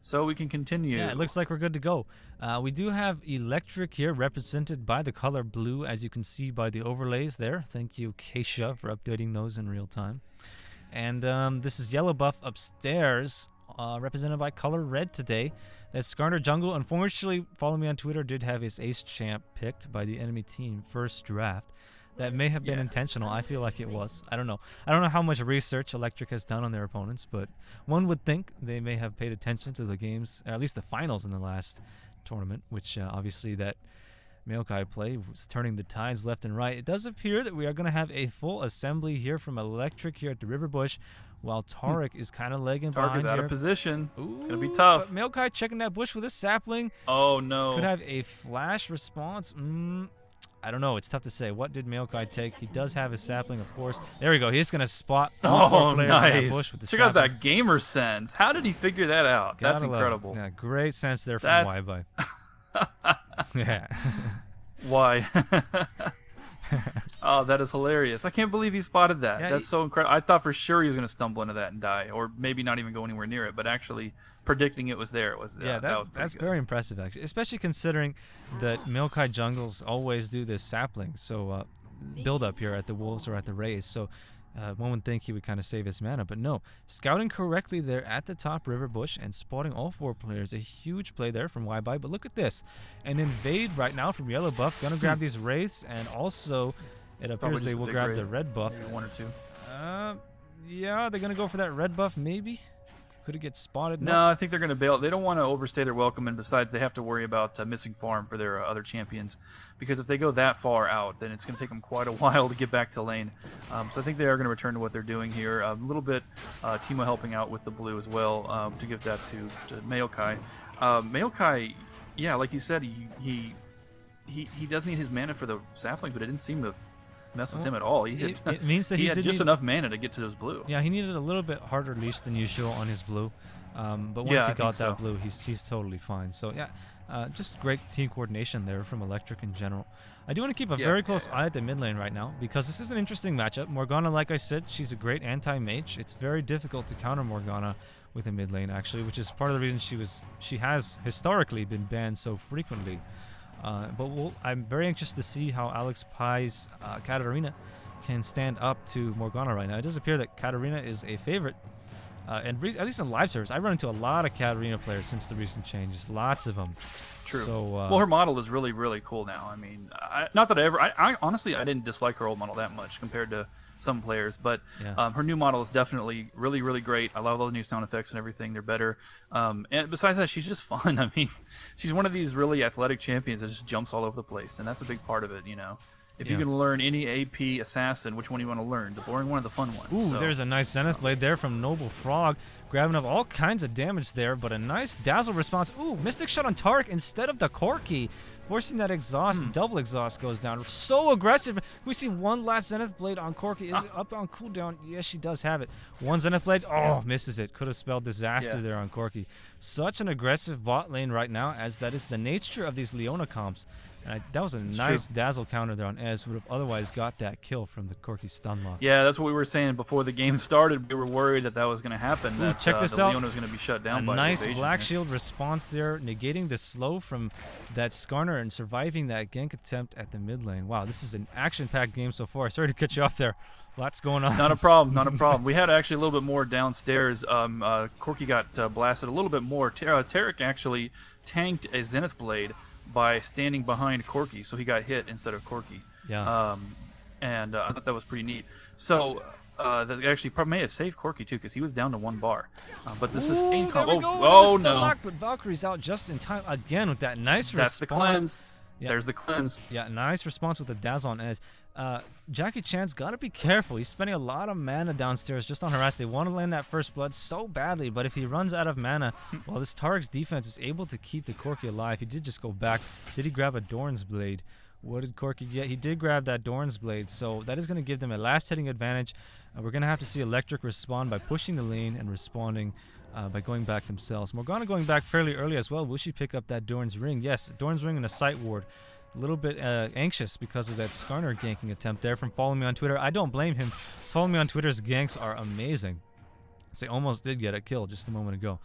so we can continue. Yeah, it looks like we're good to go. We do have Electric here, represented by the color blue, as you can see by the overlays there. Thank you, Keisha, for updating those in real time. And this is Yellow Buff upstairs, represented by color red today. That's Skarner Jungle. Unfortunately, follow me on Twitter, did have his ace champ picked by the enemy team first draft. That may have been intentional. I feel like it was. I don't know. I don't know how much research Electric has done on their opponents, but one would think they may have paid attention to the games, or at least the finals in the last tournament, which obviously that Maokai play was turning the tides left and right. It does appear that we are going to have a full assembly here from Electric here at the River Bush, while Tarek is kind of lagging behind Tarek is out here. of position. Ooh, it's going to be tough. But Maokai checking that bush with a sapling. Oh, no. Could have a flash response. I don't know. It's tough to say. What did Maokai take? He does have his sapling, of course. There we go. He's going to spot all four players in that bush with the Check sapling. out that gamer sense. How did he figure that out? That's incredible. Yeah, great sense there from Waibai. Yeah. Why? Oh, that is hilarious. I can't believe he spotted that. Yeah, That's so incredible. I thought for sure he was going to stumble into that and die, or maybe not even go anywhere near it, but actually predicting it was there. It was, yeah, that's very impressive, actually, especially considering that Maokai jungles always do this sapling, so build up here at the Wolves or at the Rays, so one would think he would kind of save his mana, but no. Scouting correctly there at the top River Bush and spotting all four players. A huge play there from Waibai, but look at this. An invade right now from Yellow Buff. Gonna grab these Wraiths, and also it appears they will grab the red buff. Maybe one or two. Yeah, they're gonna go for that red buff, maybe. Could it get spotted? No, I think they're going to bail. They don't want to overstay their welcome, and besides, they have to worry about missing farm for their other champions. Because if they go that far out, then it's going to take them quite a while to get back to lane. So I think they are going to return to what they're doing here. A little bit, Timo helping out with the blue as well to give that to Maokai. Maokai, yeah, like you said, he does need his mana for the sapling, but it didn't seem to mess with him at all. It means that he had just enough mana to get to his blue. Yeah, he needed a little bit harder leash than usual on his blue, but once he got that blue, he's totally fine. So yeah, just great team coordination there from Electric in general. I do want to keep a very close eye at the mid lane right now, because this is an interesting matchup. Morgana, like I said, she's a great anti-mage. It's very difficult to counter Morgana with a mid lane, actually, which is part of the reason she has historically been banned so frequently. But I'm very anxious to see how Alex Pai's Katarina can stand up to Morgana right now. It does appear that Katarina is a favorite, and at least in live service, I run into a lot of Katarina players since the recent changes, lots of them. True. So, well, her model is really, really cool now. I mean, not that I honestly, I didn't dislike her old model that much compared to some players, but her new model is definitely really, really great. I love all the new sound effects and everything. They're better. And besides that, she's just fun. I mean, she's one of these really athletic champions that just jumps all over the place, and that's a big part of it, you know. If you can learn any AP assassin, which one do you want to learn? The boring one or the fun one? Ooh, there's a nice Zenith Blade there from Noble Frog, grabbing up all kinds of damage there, but a nice Dazzle response. Ooh, Mystic Shot on Tarek instead of the Corki, forcing that exhaust. Double exhaust goes down. So aggressive. Can we see one last Zenith Blade on Corki? Is it up on cooldown? Yes, she does have it. One Zenith Blade. Oh, misses it. Could have spelled disaster there on Corki. Such an aggressive bot lane right now, as that is the nature of these Leona comps. And that was a nice Dazzle counter there on Ez, who would have otherwise got that kill from the Corki stun lock. Yeah, that's what we were saying before the game started. We were worried that was going to happen. Ooh, that check this the out. Leona was going to be shut down a by nice evasion Black here. Shield response there, negating the slow from that Skarner and surviving that gank attempt at the mid lane. Wow, this is an action-packed game so far. Sorry to cut you off there. Lots going on. Not a problem, not a problem. We had actually a little bit more downstairs. Corki got blasted a little bit more. Tarek actually tanked a Zenith Blade by standing behind Corki, so he got hit instead of Corki. Yeah. And I thought that was pretty neat. So that actually probably may have saved Corki too, because he was down to one bar. But this is income. Oh no! Lock, but Valkyrie's out just in time again with that nice response. That's the cleanse. Yeah. There's the cleanse. Yeah, nice response with the Dazzle on Ez. Jackie Chan's got to be careful. He's spending a lot of mana downstairs just on harass. They want to land that first blood so badly, but if he runs out of mana, well, this Tarek's defense is able to keep the Corki alive. He did just go back. Did he grab a Dorn's Blade? What did Corki get? He did grab that Dorn's Blade, so that is going to give them a last hitting advantage. We're going to have to see Electric respond by pushing the lane and responding by going back themselves. Morgana going back fairly early as well. Will she pick up that Dorn's Ring? Yes, Dorn's Ring and a Sight Ward. A little bit anxious because of that Skarner ganking attempt there from following me on Twitter. I don't blame him. Following me on Twitter's ganks are amazing. So they almost did get a kill just a moment ago.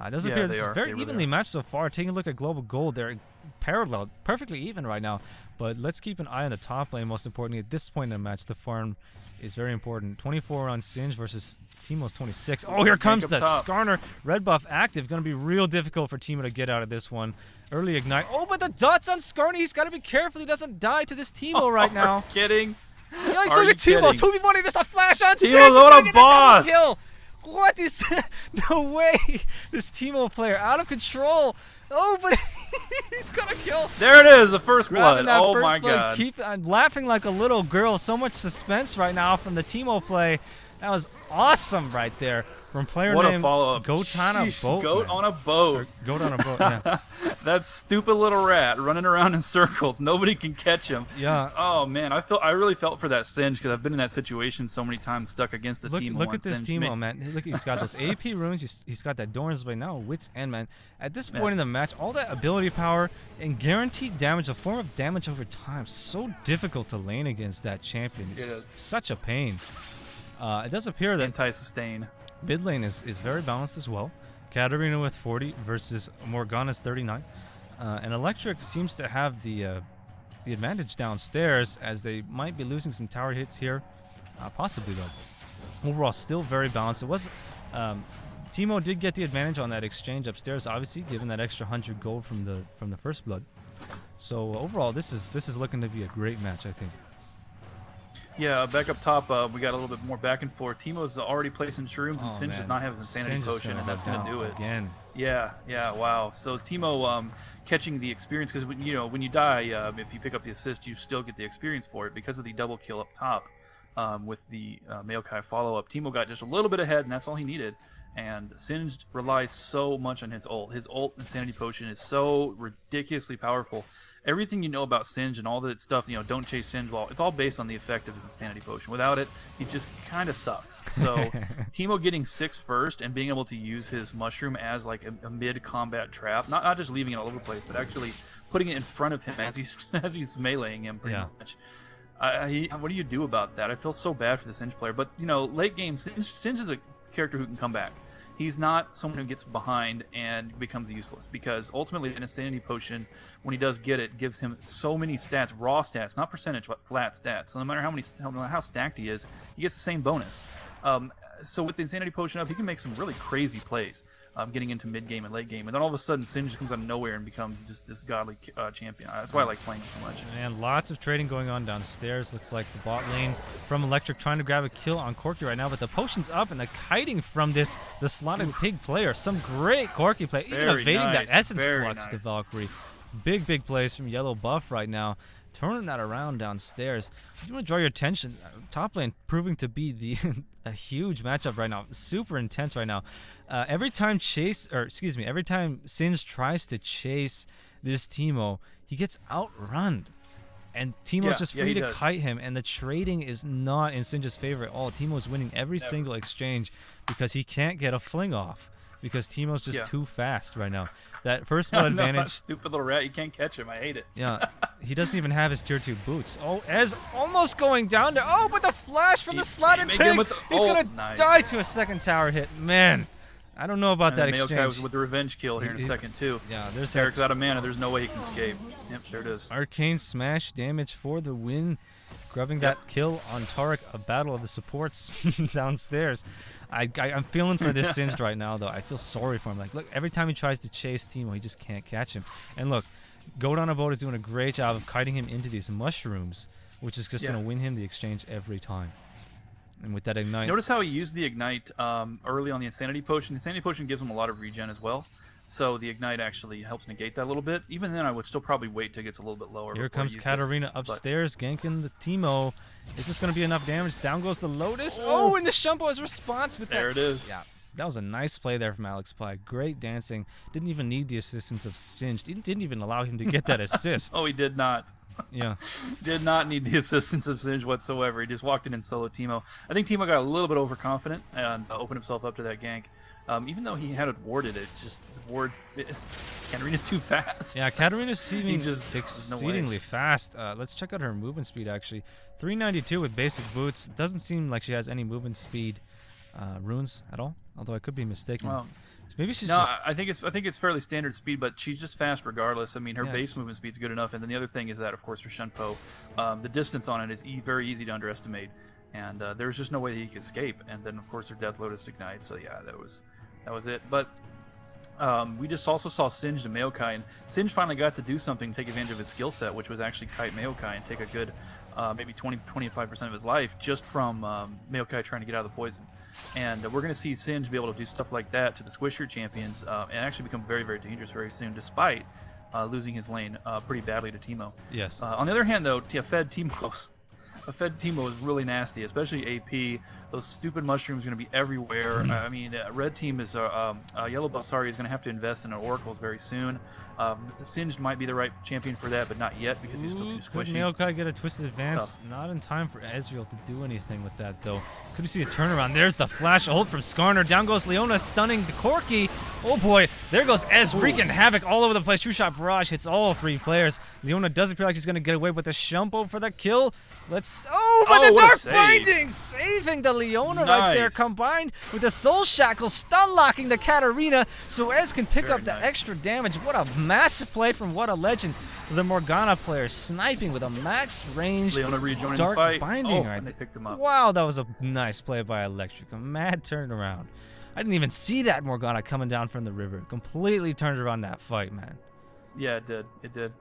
It does Yeah, appear they this is are. very They really evenly are. matched so far. Taking a look at Global Gold, they're parallel, perfectly even right now. But let's keep an eye on the top lane. Most importantly, at this point in the match, the farm is very important. 24 on Singe versus Teemo's 26. Oh, here comes up the top. Skarner. Red buff active. Going to be real difficult for Teemo to get out of this one. Early ignite. Oh, but the dots on Skarner. He's got to be careful he doesn't die to this Teemo right now. Kidding? Yikes, Are look at you Teemo. kidding? 2v1. There's a flash on Singe. Teemo, He's what gonna a get the double boss. kill. What is no way. This Teemo player out of control. Oh, but he's gonna kill. There it is, the first Grabbing blood. that Oh first my blood. god. I'm laughing like a little girl. So much suspense right now from the Teemo play. That was awesome right there from player What a named follow-up. Goat on a Sheesh, boat. Goat man. on a boat. Or Goat on a boat. Yeah. That stupid little rat running around in circles. Nobody can catch him. Yeah. Oh man, I really felt for that Singe because I've been in that situation so many times, stuck against the Teemo. Look at this Singe. Teemo, man. Look, he's got those AP runes. He's got that Doran's Blade now. Wits End, man. At this point in the match, all that ability power and guaranteed damage, a form of damage over time, so difficult to lane against that champion. It's is. such a pain. It does appear that Anti-sustain. mid lane is very balanced as well. Katarina with 40 versus Morgana's 39. And Electric seems to have the advantage downstairs as they might be losing some tower hits here. Possibly though. Overall, still very balanced. It was Teemo did get the advantage on that exchange upstairs, obviously, given that extra 100 gold from the first blood. So overall, this is looking to be a great match, I think. Yeah, back up top, we got a little bit more back and forth. Teemo's already placing shrooms, and Singe does not have his insanity Singe is potion, and that's go gonna do it. again. Yeah, wow. So is Teemo catching the experience? Because when you die, if you pick up the assist, you still get the experience for it because of the double kill up top with the Maokai follow-up. Teemo got just a little bit ahead, and that's all he needed. And Singe relies so much on his ult. His ult insanity potion is so ridiculously powerful. Everything you know about Singe and all that stuff, don't chase Singe, well, it's all based on the effect of his insanity potion. Without it, he just kind of sucks. So Teemo getting 6 first and being able to use his mushroom as like a mid-combat trap, not just leaving it all over the place, but actually putting it in front of him as he's meleeing him pretty much. What do you do about that? I feel so bad for the Singe player, but late game, Singe is a character who can come back. He's not someone who gets behind and becomes useless, because ultimately an insanity potion, when he does get it, gives him so many stats, raw stats, not percentage, but flat stats. So no matter how stacked he is, he gets the same bonus. So with the insanity potion up, he can make some really crazy plays, getting into mid game and late game, and then all of a sudden Singe just comes out of nowhere and becomes just this godly champion. That's why I like playing him so much. And lots of trading going on downstairs. Looks like the bot lane from Electric trying to grab a kill on Corki right now, but the potion's up and the kiting from the slotted pig player. Some great Corki play, even Very evading that nice, essence very flux nice. to Valkyrie. Big plays from Yellow Buff right now, turning that around downstairs. You want to draw your attention. Top lane proving to be a huge matchup right now. Super intense right now. Every time Singe tries to chase this Teemo, he gets outrun. And Teemo's just free to kite him, and the trading is not in Singe's favor at all. Teemo's winning every single exchange because he can't get a fling off, because Teemo's just too fast right now. That first blood advantage. Stupid little rat, you can't catch him. I hate it. Yeah, he doesn't even have his tier 2 boots. Oh, Ez almost going down there. Oh, but the flash from the slotted pig. He's going to die to a second tower hit. Man, I don't know about that exchange. Maokai was with the revenge kill here in a second, too. Yeah, there's Eric's out of mana. There's no way he can escape. Yep, there it is. Arcane smash damage for the win. Grubbing that kill on Tarek, a battle of the supports downstairs. I'm feeling for this Singed right now, though. I feel sorry for him. Like, look, every time he tries to chase Teemo, he just can't catch him. And look, Goat on a Boat is doing a great job of kiting him into these mushrooms, which is just going to win him the exchange every time. And with that ignite... Notice how he used the ignite early on the Insanity Potion. The Insanity Potion gives him a lot of regen as well. So the ignite actually helps negate that a little bit. Even then, I would still probably wait till it gets a little bit lower. Here comes Katarina upstairs, ganking the Teemo. Is this going to be enough damage? Down goes the Lotus. Oh, and the Shumpo's response with that. There it is. Yeah, that was a nice play there from Alex Pye. Great dancing. Didn't even need the assistance of Singed. Didn't even allow him to get that assist. Oh, he did not. Yeah. Did not need the assistance of Singe whatsoever. He just walked in and solo Teemo. I think Teemo got a little bit overconfident and opened himself up to that gank. Even though he had it warded, it's just Katarina's too fast. Yeah, Katarina's seeming just exceedingly fast. Let's check out her movement speed, actually. 392 with basic boots. Doesn't seem like she has any movement speed runes at all, although I could be mistaken. Well, Maybe she's No, just... I think it's fairly standard speed, but she's just fast regardless. I mean, her Yeah. base movement speed's good enough, and then the other thing is that, of course, for Shenpo, the distance on it is very easy to underestimate, and there's just no way that he could escape. And then, of course, her Death Lotus ignites. So yeah, that was it. But we just also saw Singed and Maokai, and Singed finally got to do something, take advantage of his skill set, which was actually kite Maokai and take a good maybe 20-25% of his life just from Maokai trying to get out of the poison. And we're going to see Singed be able to do stuff like that to the Squishier champions and actually become very, very dangerous very soon, despite losing his lane pretty badly to Teemo. Yes. On the other hand, though, a Fed Teemo is really nasty, especially AP. Those stupid mushrooms are going to be everywhere. I mean, red team is yellow buff. Sorry, is going to have to invest in oracles very soon. Singed might be the right champion for that, but not yet because he's still too Could squishy. Maokai get a twisted advance? Not in time for Ezreal to do anything with that, though. Could we see a turnaround? There's the flash ult from Skarner. Down goes Leona, stunning the Corki. Oh boy, there goes Ez, wreaking havoc all over the place. True Shot Barrage hits all three players. Leona does appear like she's going to get away with the Shumpo for the kill. Let's... Oh, but the what a Dark save. Binding saving the Leona right there, Nice. combined with the Soul Shackle stun locking the Katarina, so Ez can pick Very up the nice. extra damage. What a massive play from What a Legend. The Morgana player sniping with a max range Leona rejoining Dark the fight. Binding right and they there. picked him up. Wow, that was a nice play by Electric. A mad turnaround. I didn't even see that Morgana coming down from the river. Completely turned around that fight, man. Yeah, it did. It did.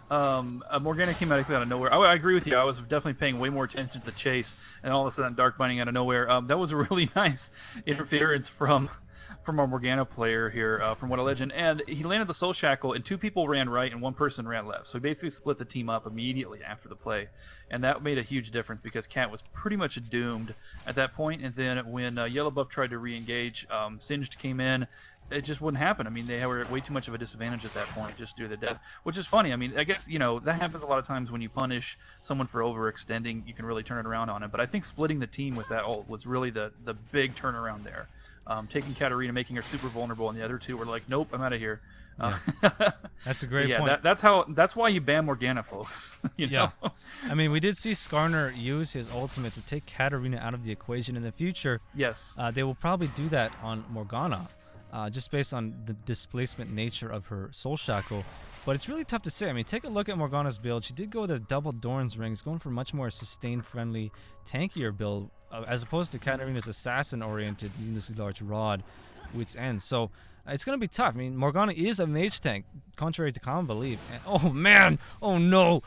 Morgana came out of nowhere. I agree with you. I was definitely paying way more attention to the chase, and all of a sudden, Dark Binding out of nowhere. That was a really nice interference from our Morgana player here, from What a Legend. And he landed the Soul Shackle, and two people ran right, and one person ran left. So he basically split the team up immediately after the play, and that made a huge difference because Cat was pretty much doomed at that point. And then when Yellow Buff tried to re-engage, Singed came in. It just wouldn't happen. I mean, they were at way too much of a disadvantage at that point, just due to the death, which is funny. I mean, I guess, that happens a lot of times when you punish someone for overextending. You can really turn it around on it. But I think splitting the team with that ult was really the big turnaround there. Taking Katarina, making her super vulnerable, and the other two were like, nope, I'm out of here. Yeah. That's a great yeah, point. that's why you ban Morgana, folks. you know? Yeah. I mean, we did see Skarner use his ultimate to take Katarina out of the equation in the future. Yes. They will probably do that on Morgana, just based on the displacement nature of her Soul Shackle. But it's really tough to say. I mean, take a look at Morgana's build. She did go with a double Doran's rings, going for a much more sustain-friendly, tankier build, as opposed to Katarina's assassin-oriented, needlessly large rod, Wit's End. So it's going to be tough. I mean, Morgana is a mage tank, contrary to common belief. And, oh, man! Oh, no!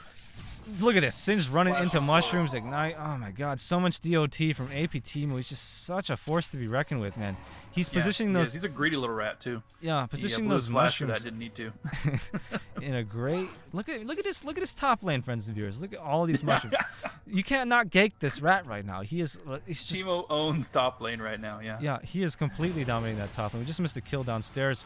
Look at this. Singed running into mushrooms, ignite. Oh, my God. So much DOT from AP Teemo. He's just such a force to be reckoned with, man. He's positioning those... He's a greedy little rat, too. Yeah, positioning blew those his flash for mushrooms... that, didn't need to. in a great... Look at his top lane, friends and viewers. Look at all these mushrooms. You can't not gate this rat right now. He's just... Teemo owns top lane right now, yeah. Yeah, he is completely dominating that top lane. We just missed a kill downstairs.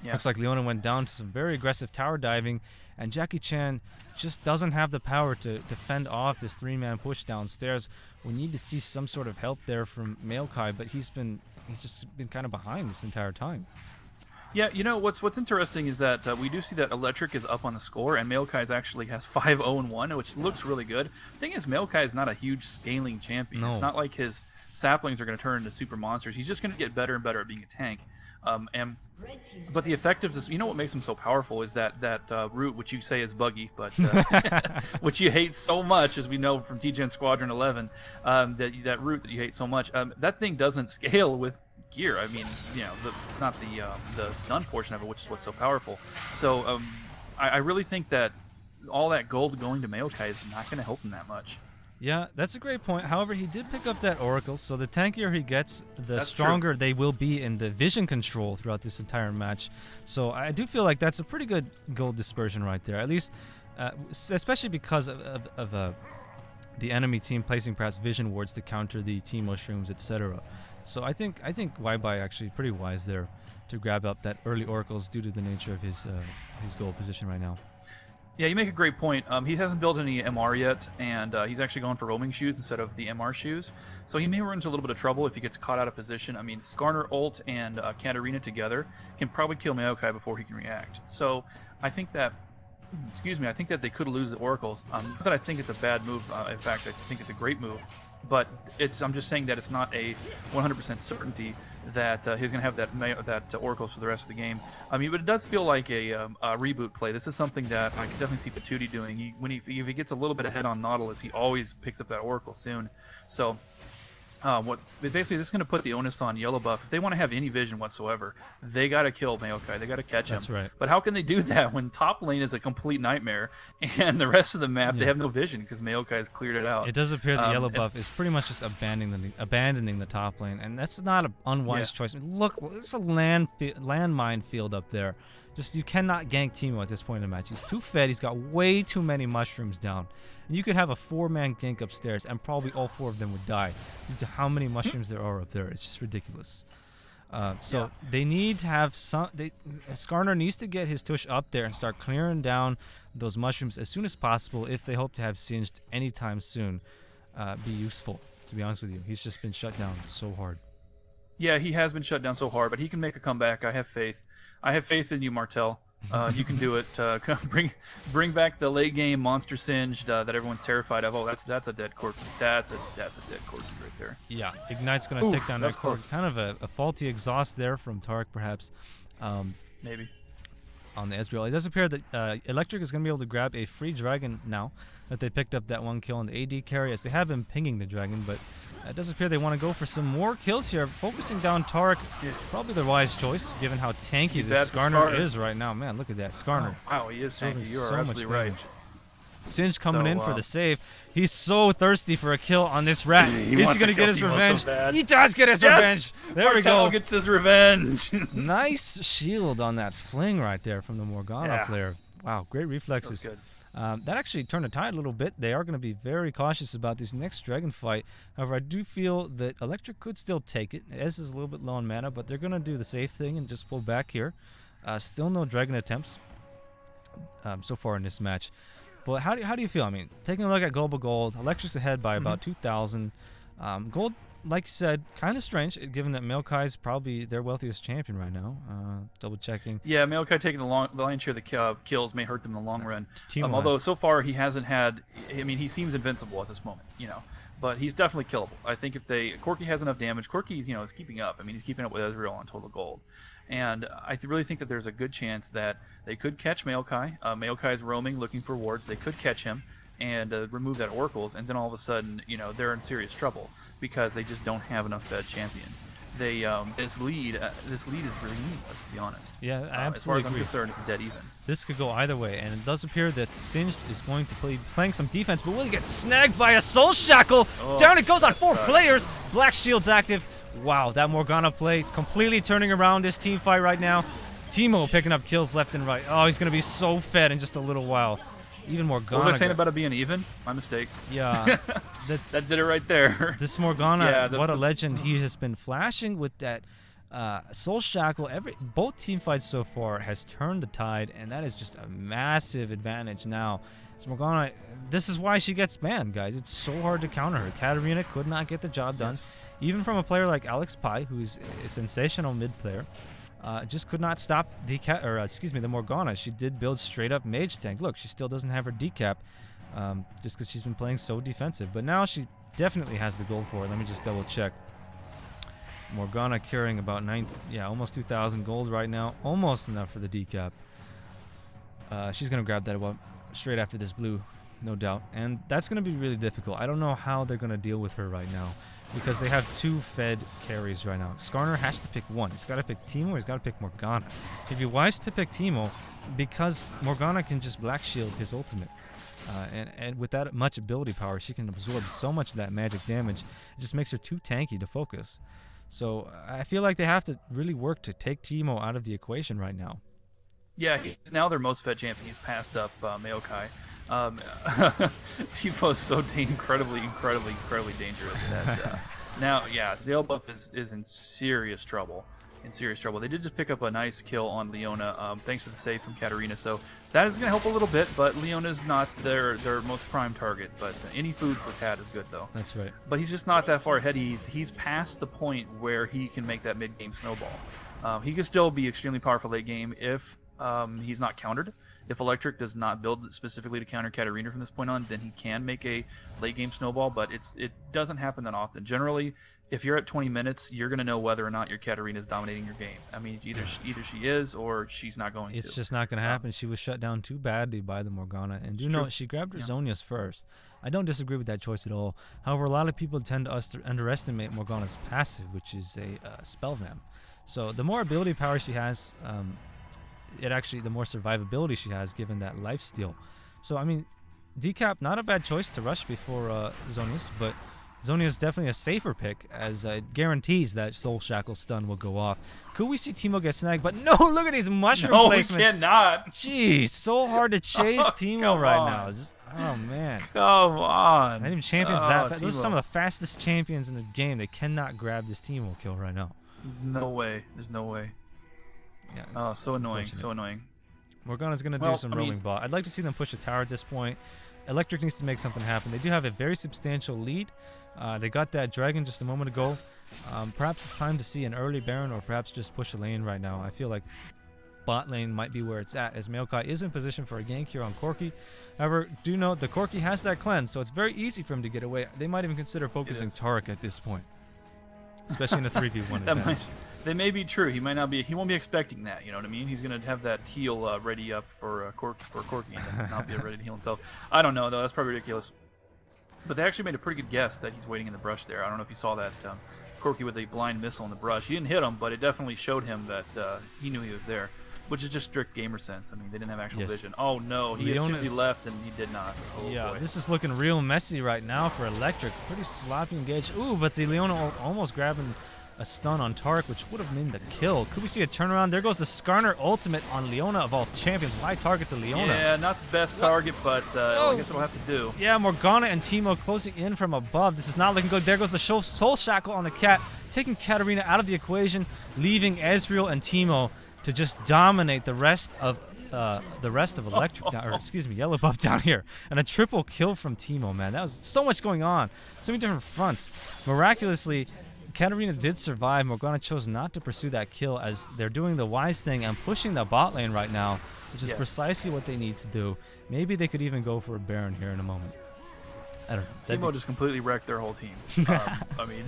Yeah. Looks like Leona went down to some very aggressive tower diving, and Jackie Chan just doesn't have the power to defend off this three-man push downstairs. We need to see some sort of help there from Maokai, but he's just been kind of behind this entire time. Yeah, what's interesting is that we do see that Electric is up on the score, and Maokai actually has 5-0-1, which looks really good. The thing is, Maokai is not a huge scaling champion. No. It's not like his saplings are going to turn into super monsters. He's just going to get better and better at being a tank. But the effectiveness, what makes him so powerful is that root, which you say is buggy, but which you hate so much, as we know from TGN Squadron 11, that root that you hate so much, that thing doesn't scale with gear. I mean, not the stun portion of it, which is what's so powerful. So I really think that all that gold going to Maokai is not going to help him that much. Yeah, that's a great point. However, he did pick up that Oracle, so the tankier he gets, the That's stronger they will be in the vision control throughout this entire match. So I do feel like that's a pretty good gold dispersion right there, at least, especially because of the enemy team placing perhaps vision wards to counter the team mushrooms, etc. So I think Waibai actually pretty wise there to grab up that early Oracles due to the nature of his gold position right now. Yeah, you make a great point. He hasn't built any MR yet, and he's actually going for roaming shoes instead of the MR shoes. So he may run into a little bit of trouble if he gets caught out of position. I mean, Skarner ult and Katarina together can probably kill Maokai before he can react. So I think that, I think that they could lose the Oracles. Not that I think it's a bad move. In fact, I think it's a great move. but I'm just saying that it's not a 100% certainty that he's going to have that Oracles for the rest of the game. I mean, but it does feel like a reboot play. This is something that I can definitely see Patootie doing. If he gets a little bit ahead on Nautilus, he always picks up that Oracle soon. So basically this is going to put the onus on Yellow Buff. If they want to have any vision whatsoever, they got to kill Maokai. They got to catch him. That's right. But how can they do that when top lane is a complete nightmare and the rest of the map they have no vision because Maokai has cleared it out? It does appear the Yellow Buff is pretty much just abandoning the top lane, and that's not an unwise choice. I mean, look, it's a landmine field up there. Just you cannot gank Teemo at this point in the match. He's too fed. He's got way too many mushrooms down. And you could have a 4-man gank upstairs, and probably all 4 of them would die due to how many mushrooms there are up there. It's just ridiculous. So they need to have some. Skarner needs to get his tush up there and start clearing down those mushrooms as soon as possible if they hope to have Singed anytime soon. Be useful, to be honest with you. He's just been shut down so hard. Yeah, he has been shut down so hard, but he can make a comeback. I have faith. I have faith in you, Martel. You can do it. Bring back the late game monster Singed that everyone's terrified of. Oh, that's a dead Corki. That's a dead Corki right there. Yeah, Ignite's gonna take down that Corki. Kind of a faulty exhaust there from Tarek, perhaps. Maybe. On the Ezreal, it does appear that Electric is going to be able to grab a free dragon now that they picked up that 1 kill on the AD carry, as they have been pinging the dragon, but it does appear they want to go for some more kills here. Focusing down Tarek, probably the wise choice, given how tanky this Skarner is right now. Man, look at that. Skarner. Oh, wow, he is tanky. You are absolutely right. Singe coming in for the save. He's so thirsty for a kill on this rat. Is he going to get his revenge? He does get his revenge. There we go. Gets his revenge. Nice shield on that fling right there from the Morgana player. Wow, great reflexes. That was good. That actually turned the tide a little bit. They are going to be very cautious about this next dragon fight. However, I do feel that Electric could still take it. Ez is a little bit low on mana, but they're going to do the safe thing and just pull back here. Still no dragon attempts so far in this match. But how do you feel? I mean, taking a look at Global Gold, Electric's ahead by about 2,000. Gold, like you said, kind of strange, given that Maokai is probably their wealthiest champion right now. Double checking. Yeah, Maokai taking the lion's share of the kills may hurt them in the long run. Although so far he hasn't had. I mean, he seems invincible at this moment, but he's definitely killable. I think if Corki has enough damage, Corki, is keeping up. I mean, he's keeping up with Ezreal on total gold. And I really think that there's a good chance that they could catch Maokai. Maokai is roaming, looking for wards. They could catch him and remove that Oracles, and then all of a sudden, they're in serious trouble because they just don't have enough fed champions. This lead is really meaningless, to be honest. Yeah, I absolutely as far as I'm agree. concerned, it's dead even. This could go either way, and it does appear that Singed is going to playing some defense, but will he get snagged by a Soul Shackle? Down it goes on 4 players. Black Shield's active. Wow, that Morgana play completely turning around this team fight right now. Teemo picking up kills left and right. Oh, he's going to be so fed in just a little while. Even Morgana. What was I saying about it being even? My mistake. Yeah. that did it right there. This Morgana, what a legend he has been flashing with that Soul Shackle. Both team fights so far has turned the tide, and that is just a massive advantage now. So Morgana, this is why she gets banned, guys. It's so hard to counter her. Katarina could not get the job done. Yes. Even from a player like Alex Pai, who's a sensational mid player, just could not stop the Morgana. She did build straight up mage tank. Look, she still doesn't have her decap, just because she's been playing so defensive. But now she definitely has the gold for it. Let me just double check. Morgana carrying about almost 2,000 gold right now, almost enough for the decap. She's gonna grab that straight after this blue, no doubt, and that's gonna be really difficult. I don't know how they're gonna deal with her right now, because they have 2 fed carries right now. Skarner has to pick one. He's got to pick Teemo, he's got to pick Morgana. He'd be wise to pick Teemo because Morgana can just black shield his ultimate. And with that much ability power, she can absorb so much of that magic damage. It just makes her too tanky to focus. So I feel like they have to really work to take Teemo out of the equation right now. Yeah, he's now their most fed champion. He's passed up Maokai. Teemo's so incredibly dangerous that now, Zale Buff is in serious trouble. They did just pick up a nice kill on Leona, thanks to the save from Katarina. So that is going to help a little bit, but Leona's not their most prime target. But any food for Kat is good, though. That's right. But he's just not that far ahead. He's past the point where he can make that mid-game snowball. He can still be extremely powerful late game if he's not countered. If Electric does not build specifically to counter Katarina from this point on, then he can make a late game snowball, but it doesn't happen that often. Generally, if you're at 20 minutes, you're going to know whether or not your Katarina is dominating your game. I mean, either she is or she's not going to. It's just not going to happen. She was shut down too badly by the Morgana. And you know, she grabbed her Zhonya's first. I don't disagree with that choice at all. However, a lot of people tend to underestimate Morgana's passive, which is a spell vamp. So the more ability power she has, the more survivability she has given that lifesteal. So, I mean, Decap, not a bad choice to rush before Zhonya's, but Zhonya's definitely a safer pick, as it guarantees that Soul Shackle stun will go off. Could we see Teemo get snagged? But no, look at these mushroom placements. No, we cannot. Jeez, so hard to chase Teemo right now. Just, oh, man. Come on. Not even champions that fast. Those are some of the fastest champions in the game. They cannot grab this Teemo kill right now. No way. There's no way. Yeah, so annoying. So annoying. Morgana's going to do some rolling ball. I'd like to see them push a tower at this point. Electric needs to make something happen. They do have a very substantial lead. They got that dragon just a moment ago. Perhaps it's time to see an early Baron, or perhaps just push a lane right now. I feel like bot lane might be where it's at, as Maokai is in position for a gank here on Corki. However, do note the Corki has that cleanse, so it's very easy for him to get away. They might even consider focusing Taric at this point, especially in a 3v1 advantage. They may be true. He might not be. He won't be expecting that. You know what I mean? He's gonna have that heal ready up for Corki, and then not be ready to heal himself. I don't know though. That's probably ridiculous. But they actually made a pretty good guess that he's waiting in the brush there. I don't know if you saw that Corki with a blind missile in the brush. He didn't hit him, but it definitely showed him that he knew he was there, which is just strict gamer sense. I mean, they didn't have actual vision. Oh no, he assumed he left and he did not. Oh, yeah, boy. This is looking real messy right now for Electric. Pretty sloppy engage. Ooh, but the Leona almost grabbing a stun on Taric, which would have meant the kill. Could we see a turnaround? There goes the Skarner ultimate on Leona of all champions. Why target the Leona? Yeah, not the best target, but I guess it'll have to do. Yeah, Morgana and Teemo closing in from above. This is not looking good. There goes the Soul Shackle on the cat, taking Katarina out of the equation, leaving Ezreal and Teemo to just dominate the rest of Electric, Yellow Buff down here. And a triple kill from Teemo, man. That was so much going on. So many different fronts. Miraculously, Katarina did survive. Morgana chose not to pursue that kill, as they're doing the wise thing and pushing the bot lane right now, which is precisely what they need to do. Maybe they could even go for a Baron here in a moment. I don't know. Teemo just completely wrecked their whole team. I mean,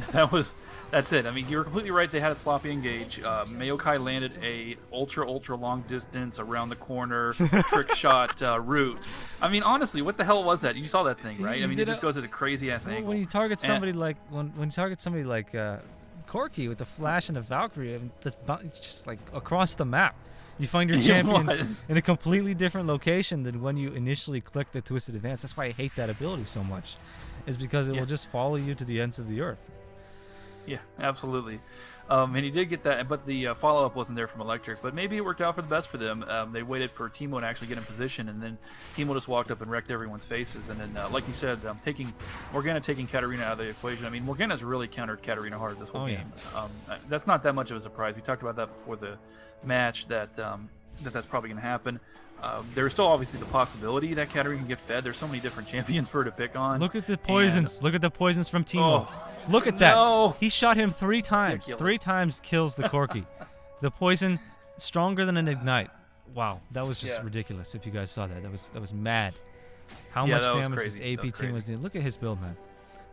that's it. I mean, you're completely right. They had a sloppy engage. Maokai landed a ultra long distance around the corner trick shot route. I mean, honestly, what the hell was that? You saw that thing, right? I mean, it just goes at a crazy ass angle. When you target somebody like Corki with the flash and the Valkyrie, it's just like across the map. You find your champion in a completely different location than when you initially click the Twisted Advance. That's why I hate that ability so much, is because it will just follow you to the ends of the earth. Yeah, absolutely. And he did get that, but the follow-up wasn't there from Electric. But maybe it worked out for the best for them. They waited for Teemo to actually get in position, and then Teemo just walked up and wrecked everyone's faces. And then, like you said, Morgana taking Katarina out of the equation. I mean, Morgana's really countered Katarina hard this whole game. That's not that much of a surprise. We talked about that before the match, that's probably going to happen. There's still obviously the possibility that Katarina can get fed. There's so many different champions for her to pick on. Look at the poisons. Look at the poisons from Teemo. Look at that. No. He shot him 3 times. Ridiculous. 3 times kills the Corki. The poison stronger than an ignite. Wow, that was just ridiculous. If you guys saw that, that was mad. How much damage this AP team was doing. Look at his build, man.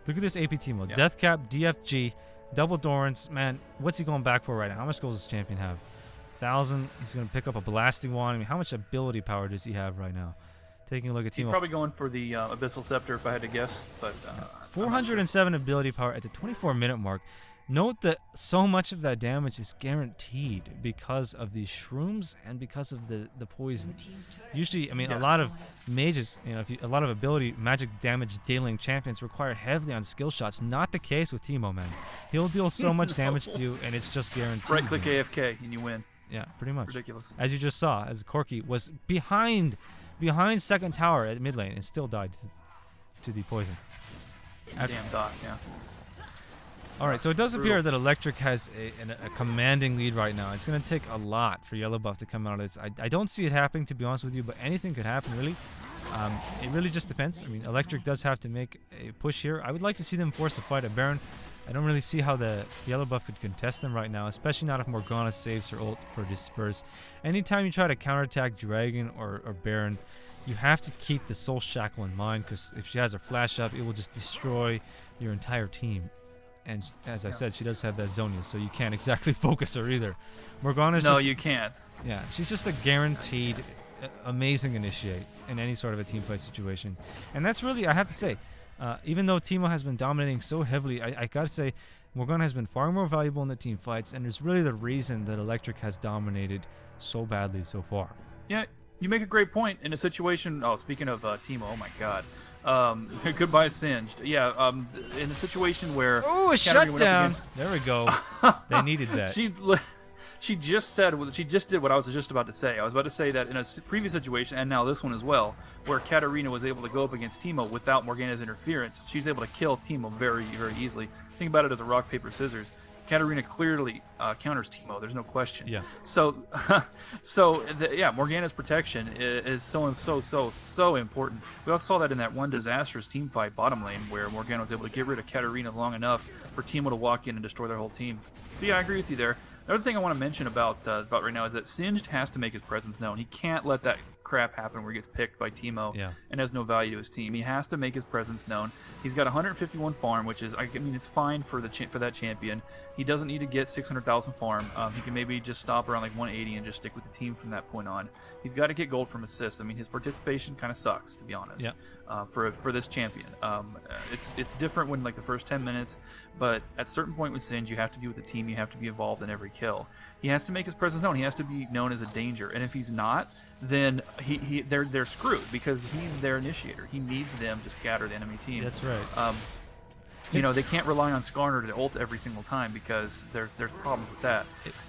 Look at this AP team. Deathcap, DFG, double Dorans. Man, what's he going back for right now? How much gold does this champion have? 1,000. He's going to pick up a blasting wand. I mean, how much ability power does he have right now? Taking a look at Teemo. He's probably going for the Abyssal Scepter, if I had to guess. But 407 ability power at the 24-minute mark. Note that so much of that damage is guaranteed because of these shrooms and because of the poison. Usually, I mean, a lot of mages, a lot of ability magic damage dealing champions require heavily on skill shots. Not the case with Teemo, man. He'll deal so much damage to you, and it's just guaranteed. Right-click AFK, and you win. Yeah, pretty much. Ridiculous. As you just saw, as Corki was behind second tower at mid lane and still died to the poison. Damn dot, yeah. All right, so it does appear that Electric has a commanding lead right now. It's going to take a lot for Yellow Buff to come out of this. I don't see it happening, to be honest with you, but anything could happen, really. It really just depends. I mean, Electric does have to make a push here. I would like to see them force a fight at Baron. I don't really see how the yellow buff could contest them right now, especially not if Morgana saves her ult for Disperse. Anytime you try to counterattack Dragon or Baron, you have to keep the Soul Shackle in mind, because if she has her flash up, it will just destroy your entire team. And as I said, she does have that Zonia, so you can't exactly focus her either. Morgana's No, just, you can't. yeah, she's just a guaranteed amazing initiate in any sort of a team fight situation. And that's really, I have to say, even though Teemo has been dominating so heavily, I gotta say, Morgana has been far more valuable in the team fights, and it's really the reason that Electric has dominated so badly so far. Yeah, you make a great point in a situation. Oh, speaking of Teemo, oh my God. Goodbye, Singed. Yeah, in a situation where oh, a shutdown. There we go. They needed that. She just did what I was just about to say. I was about to say that in a previous situation, and now this one as well, where Katarina was able to go up against Teemo without Morgana's interference, she's able to kill Teemo very, very easily. Think about it as a rock, paper, scissors. Katarina clearly counters Teemo. There's no question. Yeah. So, Morgana's protection is so important. We also saw that in that one disastrous team fight bottom lane where Morgana was able to get rid of Katarina long enough for Teemo to walk in and destroy their whole team. So yeah, I agree with you there. The other thing I want to mention about right now is that Singed has to make his presence known. He can't let that crap happen where he gets picked by Teemo and has no value to his team. He has to make his presence known. He's got 151 farm, which is, I mean, it's fine for that champion. He doesn't need to get 600,000 farm. He can maybe just stop around like 180 and just stick with the team from that point on. He's got to get gold from assists. I mean, his participation kind of sucks, to be honest. For this champion, it's different when like the first 10 minutes, but at a certain point with Singed, you have to be with the team. You have to be involved in every kill. He has to make his presence known. He has to be known as a danger, and if he's not, then they're screwed because he's their initiator. He needs them to scatter the enemy team. That's right. You know, they can't rely on Skarner to ult every single time because there's problems with that.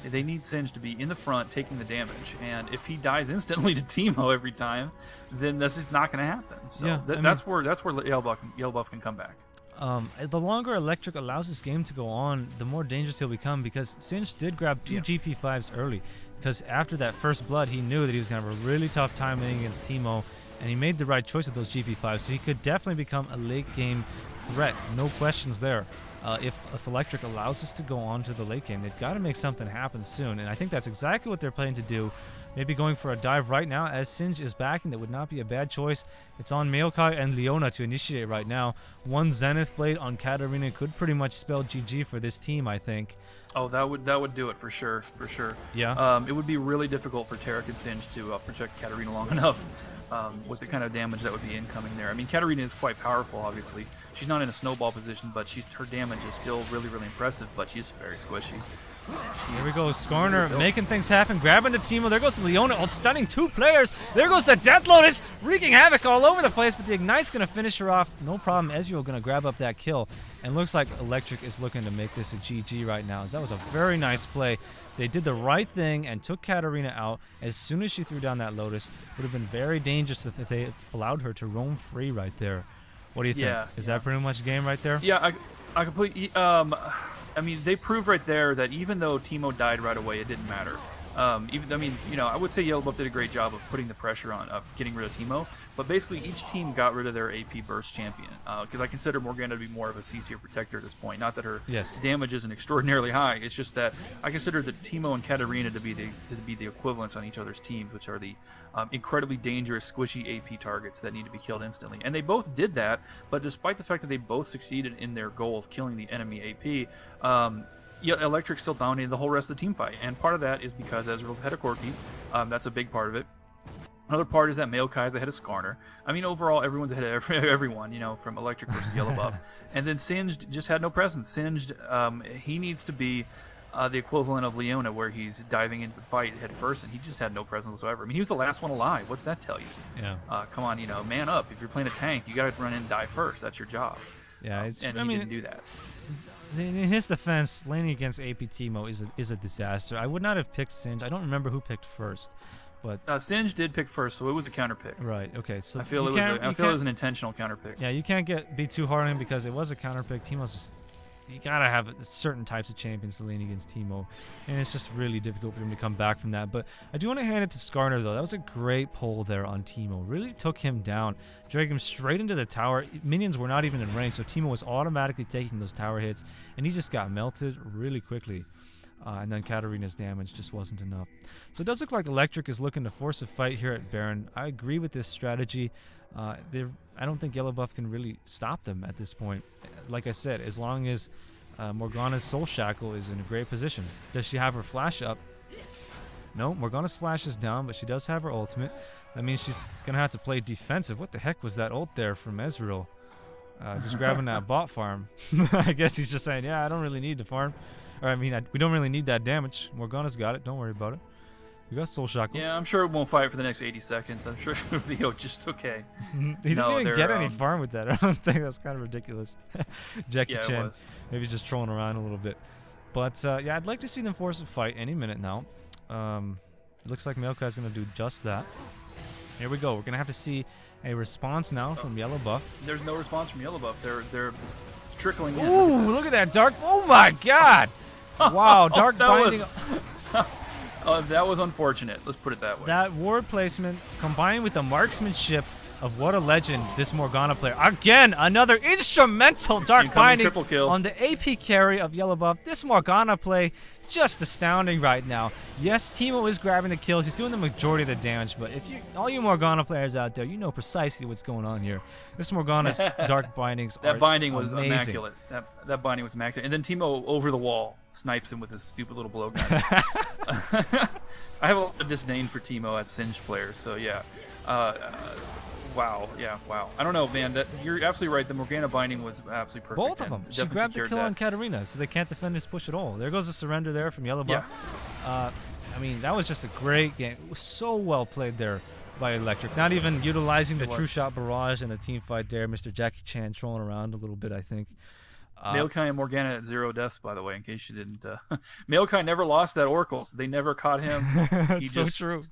They need Singed to be in the front taking the damage, and if he dies instantly to Teemo every time, then this is not going to happen. So yeah, that's where Yellow Buff can come back. The longer Electric allows this game to go on, the more dangerous he'll become, because Singed did grab 2 GP5s early, because after that first blood, he knew that he was going to have a really tough time winning against Teemo, and he made the right choice with those GP5s, so he could definitely become a late game threat, no questions there. If Electric allows us to go on to the late game, they've got to make something happen soon, and I think that's exactly what they're planning to do. Maybe going for a dive right now, as Singed is backing. That would not be a bad choice. It's on Maokai and Leona to initiate right now. One Zenith Blade on Katarina could pretty much spell GG for this team, I think. Oh, that would do it for sure. Yeah. It would be really difficult for Tarek and Singed to protect Katarina long enough with the kind of damage that would be incoming there. I mean, Katarina is quite powerful, obviously. She's not in a snowball position, but her damage is still really, really impressive, but she's very squishy. Here we go, Skarner making things happen, grabbing the Teemo. There goes Leona, stunning 2 players. There goes the Death Lotus, wreaking havoc all over the place, but the Ignite's going to finish her off. No problem, Ezreal going to grab up that kill. And looks like Electric is looking to make this a GG right now. That was a very nice play. They did the right thing and took Katarina out as soon as she threw down that Lotus. Would have been very dangerous if they allowed her to roam free right there. What do you think? Is that pretty much game right there? Yeah, I completely... I mean, they proved right there that even though Teemo died right away, it didn't matter. I would say Yellow Buff did a great job of putting the pressure on, getting rid of Teemo, but basically each team got rid of their AP burst champion, because I consider Morgana to be more of a CC protector at this point. Not that her damage isn't extraordinarily high, it's just that I consider the Teemo and Katarina to be the equivalents on each other's teams, which are the incredibly dangerous, squishy AP targets that need to be killed instantly. And they both did that, but despite the fact that they both succeeded in their goal of killing the enemy AP, Electric still dominated the whole rest of the team fight, and part of that is because Ezreal's ahead of Corki. That's a big part of it. Another part is that Maokai is ahead of Skarner. I mean, overall, everyone's ahead of everyone, from Electric versus Yellow Buff. And then Singed just had no presence. Singed, he needs to be the equivalent of Leona, where he's diving into the fight head first, and he just had no presence whatsoever. I mean, he was the last one alive. What's that tell you? Yeah. Come on, man up. If you're playing a tank, you got to run in and die first. That's your job. Yeah, he didn't do that. In his defense, laning against AP Teemo is a disaster. I would not have picked Singed. I don't remember who picked first, but Singed did pick first, so it was a counter pick. Right. Okay. So I feel it was an intentional counter pick. Yeah, you can't be too hard on him because it was a counter pick. Teemo's just you gotta have certain types of champions to lane against Teemo, and it's just really difficult for him to come back from that. But I do want to hand it to Skarner though. That was a great pull there on Teemo. Really took him down, dragged him straight into the tower. Minions were not even in range, so Teemo was automatically taking those tower hits, and he just got melted really quickly. And then Katarina's damage just wasn't enough. So it does look like Electric is looking to force a fight here at Baron. I agree with this strategy. I don't think Yellow Buff can really stop them at this point. Like I said, as long as Morgana's Soul Shackle is in a great position. Does she have her flash up? No, Morgana's flash is down, but she does have her ultimate. That means she's going to have to play defensive. What the heck was that ult there from Ezreal? Just grabbing that bot farm. I guess he's just saying, yeah, I don't really need the farm. Or I mean, we don't really need that damage. Morgana's got it. Don't worry about it. We got Soul Shackle. Yeah, I'm sure it won't fight for the next 80 seconds. I'm sure it'll be just okay. He didn't even get any farm with that. I don't think that's kind of ridiculous. Jackie Yeah, Chan. it was. Maybe just trolling around a little bit. But yeah, I'd like to see them force a fight any minute now. It looks like Maokai's going to do just that. Here we go. We're going to have to see a response now from Yellow Buff. There's no response from Yellow Buff. They're trickling in. Ooh, look at that dark. Oh my god. Wow, dark binding. That was unfortunate. Let's put it that way. That ward placement combined with the marksmanship of what a legend this Morgana player. Again, another instrumental dark Incoming binding triple kill on the AP carry of Yellow Buff. This Morgana play just astounding right now. Yes, Teemo is grabbing the kills. He's doing the majority of the damage, but if you, all you Morgana players out there, you know precisely what's going on here. This Morgana's dark bindings that are binding was amazing. immaculate. That binding was immaculate. And then Teemo over the wall snipes him with his stupid little blowgun. I have a lot of disdain for Teemo at Singed players, so yeah. Wow, yeah, wow. I don't know, man. You're absolutely right. The Morgana binding was absolutely perfect. Both of them. She grabbed the kill that. on Katarina, so they can't defend this push at all. There goes the surrender there from Yellow Buff. Yeah. I mean, that was just a great game. It was so well played there by Electric. Not even utilizing the True Shot Barrage in a team fight there. Mr. Jackie Chan trolling around a little bit, I think. Maokai and Morgana at 0 deaths, by the way, in case you didn't. Maokai never lost that Oracle. So they never caught him. That's so true.